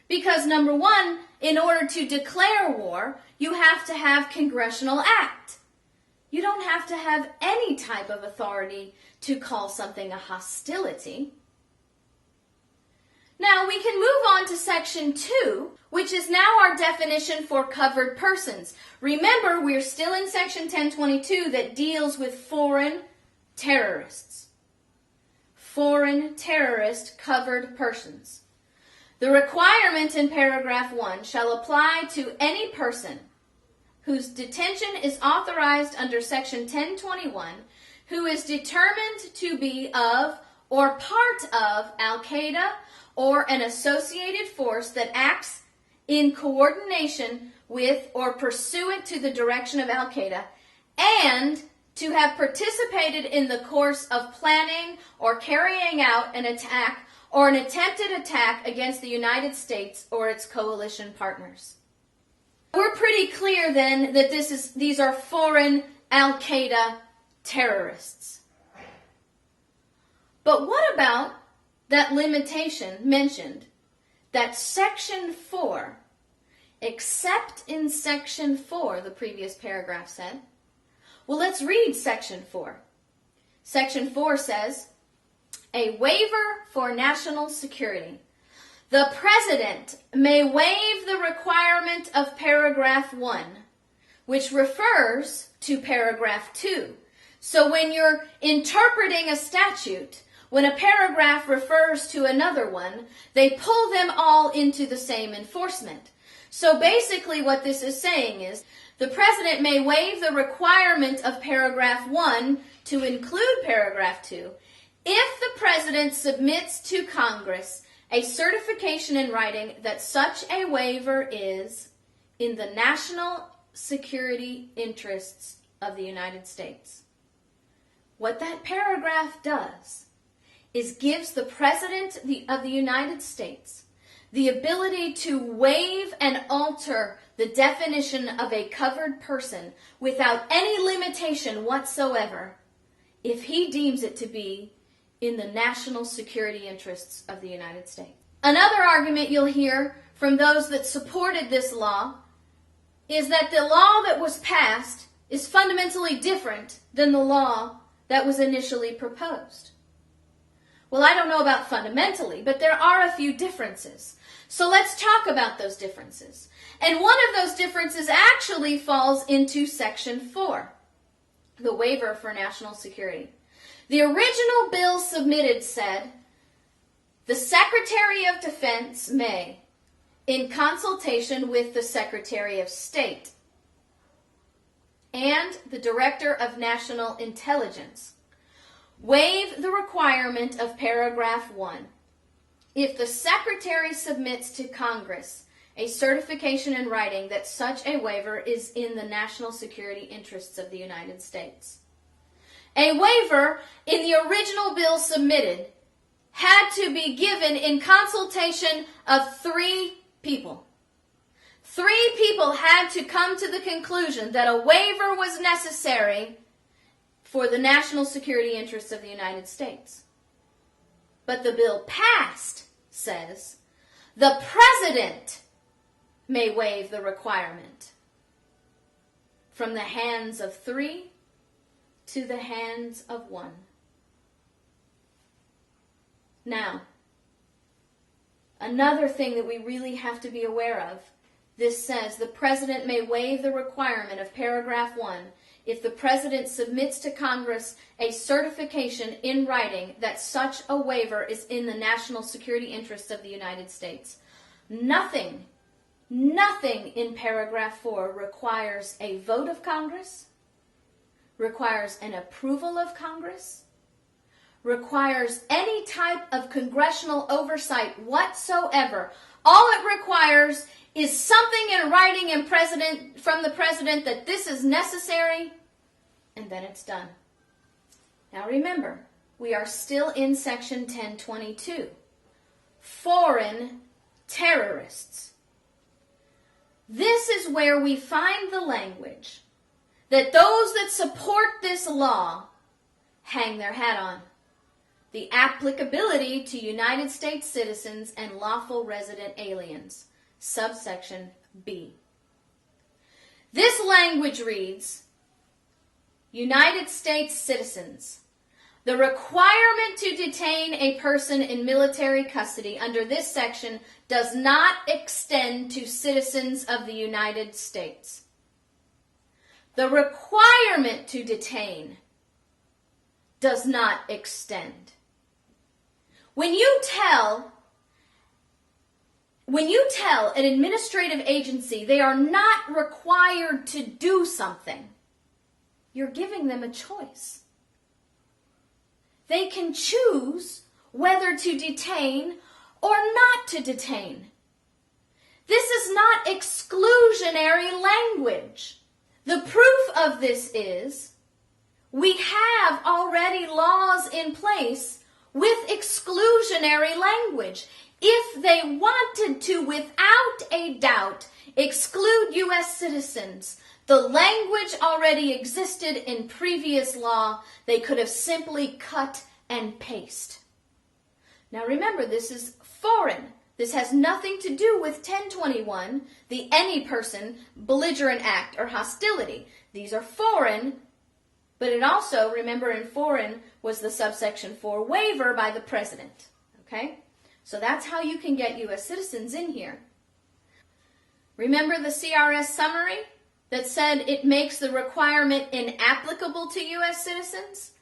because number one, in order to declare war, you have to have congressional act. You don't have to have any type of authority to call something a hostility. Now we can move on to section 2, which is now our definition for covered persons. Remember, we're still in section 1022 that deals with foreign terrorists. Foreign terrorist covered persons. The requirement in paragraph 1 shall apply to any person whose detention is authorized under section 1021, who is determined to be of or part of Al-Qaeda or an associated force that acts in coordination with or pursuant to the direction of Al-Qaeda, and to have participated in the course of planning or carrying out an attack or an attempted attack against the United States or its coalition partners. We're pretty clear then that these are foreign Al-Qaeda terrorists. But what about that limitation mentioned, that section 4, except in section 4, the previous paragraph said? Well, let's read section 4. Section 4 says, a waiver for national security. The President may waive the requirement of paragraph 1, which refers to paragraph 2. So when you're interpreting a statute, when a paragraph refers to another one, they pull them all into the same enforcement. So basically what this is saying is, the President may waive the requirement of paragraph 1 to include paragraph 2 if the President submits to Congress a certification in writing that such a waiver is in the national security interests of the United States. What that paragraph does is gives the President of the United States the ability to waive and alter the definition of a covered person without any limitation whatsoever if he deems it to be in the national security interests of the United States. Another argument you'll hear from those that supported this law is that the law that was passed is fundamentally different than the law that was initially proposed. Well, I don't know about fundamentally, but there are a few differences. So let's talk about those differences. And one of those differences actually falls into section 4, the waiver for national security. The original bill submitted said, the Secretary of Defense may, in consultation with the Secretary of State and the Director of National Intelligence, waive the requirement of paragraph 1 if the Secretary submits to Congress a certification in writing that such a waiver is in the national security interests of the United States. A waiver in the original bill submitted had to be given in consultation of 3 people. 3 people had to come to the conclusion that a waiver was necessary for the national security interests of the United States. But the bill passed says, the President may waive the requirement from the hands of 3 to the hands of 1. Now, another thing that we really have to be aware of, this says the President may waive the requirement of paragraph 1 if the President submits to Congress a certification in writing that such a waiver is in the national security interests of the United States. Nothing in paragraph 4 requires a vote of Congress, requires an approval of Congress, requires any type of congressional oversight whatsoever. All it requires is something in writing from the President that this is necessary, and then it's done. Now remember, we are still in section 1022. Foreign terrorists. This is where we find the language that those that support this law hang their hat on. the applicability to United States citizens and lawful resident aliens, subsection B. This language reads, United States citizens. The requirement to detain a person in military custody under this section does not extend to citizens of the United States. The requirement to detain does not extend. When you tell an administrative agency they are not required to do something, you're giving them a choice. They can choose whether to detain or not to detain. This is not exclusionary language. The proof of this is we have already laws in place with exclusionary language. If they wanted to, without a doubt, exclude U.S. citizens, the language already existed in previous law. They could have simply cut and paste. Now remember, this is foreign. This has nothing to do with 1021, the any person, belligerent act, or hostility. These are foreign, but it also, remember, in foreign was the subsection 4 waiver by the president. Okay? So that's how you can get U.S. citizens in here. Remember the CRS summary that said it makes the requirement inapplicable to U.S. citizens?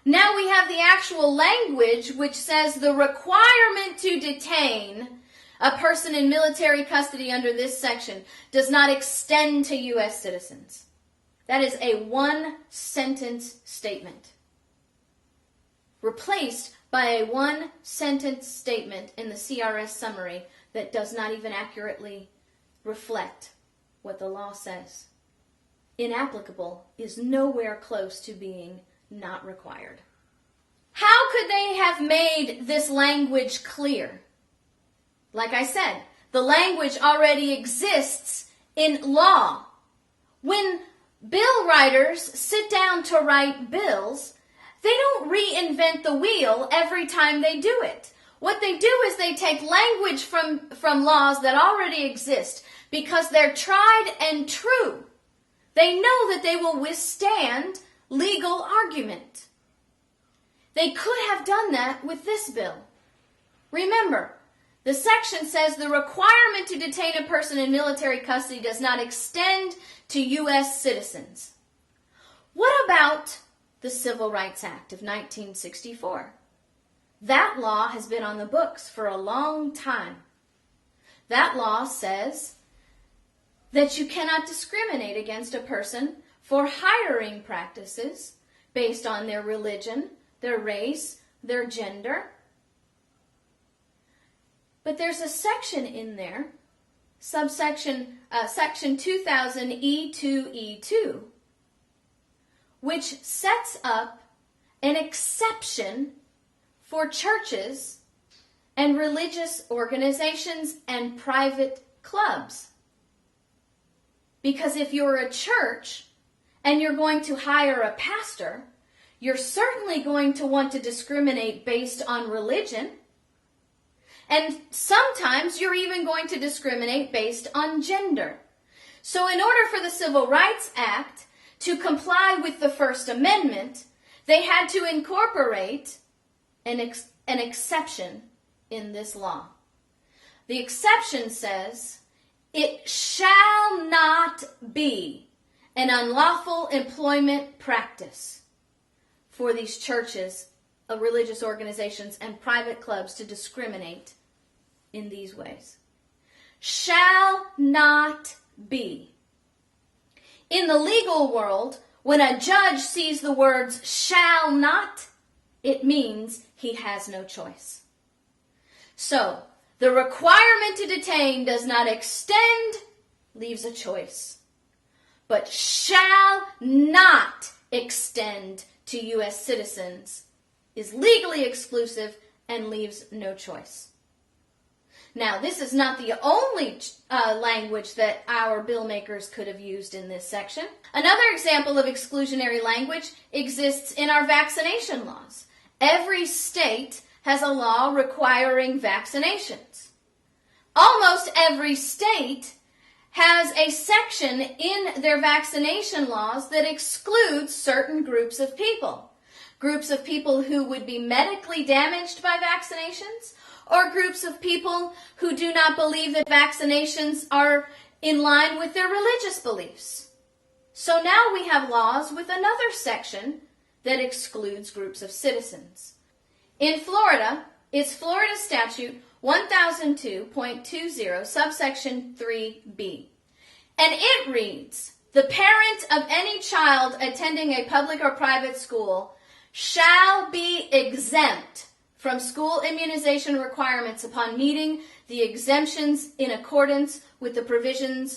Now we have the actual language which says the requirement to detain a person in military custody under this section does not extend to U.S. citizens. That is a one-sentence statement, replaced by a one-sentence statement in the CRS summary that does not even accurately reflect what the law says. Inapplicable is nowhere close to being not required. How could they have made this language clear? Like I said, the language already exists in law. When bill writers sit down to write bills, they don't reinvent the wheel every time they do it. What they do is they take language from laws that already exist because they're tried and true. They know that they will withstand legal argument. They could have done that with this bill. Remember, the section says the requirement to detain a person in military custody does not extend to U.S. citizens. What about the Civil Rights Act of 1964? That law has been on the books for a long time. That law says that you cannot discriminate against a person for hiring practices based on their religion, their race, their gender. But there's a section in there, section 2000 E2E2, which sets up an exception for churches and religious organizations and private clubs. Because if you're a church and you're going to hire a pastor, you're certainly going to want to discriminate based on religion. And sometimes you're even going to discriminate based on gender. So in order for the Civil Rights Act to comply with the First Amendment, they had to incorporate an exception in this law. The exception says, it shall not be an unlawful employment practice for these churches, religious organizations, and private clubs to discriminate in these ways. Shall not be. In the legal world, when a judge sees the words shall not, it means he has no choice. So, the requirement to detain does not extend, leaves a choice. But shall not extend to U.S. citizens is legally exclusive and leaves no choice. Now, this is not the only language that our bill makers could have used in this section. Another example of exclusionary language exists in our vaccination laws. every state has a law requiring vaccinations. Almost every state has a section in their vaccination laws that excludes certain groups of people. Groups of people who would be medically damaged by vaccinations, or groups of people who do not believe that vaccinations are in line with their religious beliefs. So now we have laws with another section that excludes groups of citizens. In Florida, it's Florida Statute 1002.20, subsection 3b. And it reads, "The parent of any child attending a public or private school shall be exempt from school immunization requirements upon meeting the exemptions in accordance with the provisions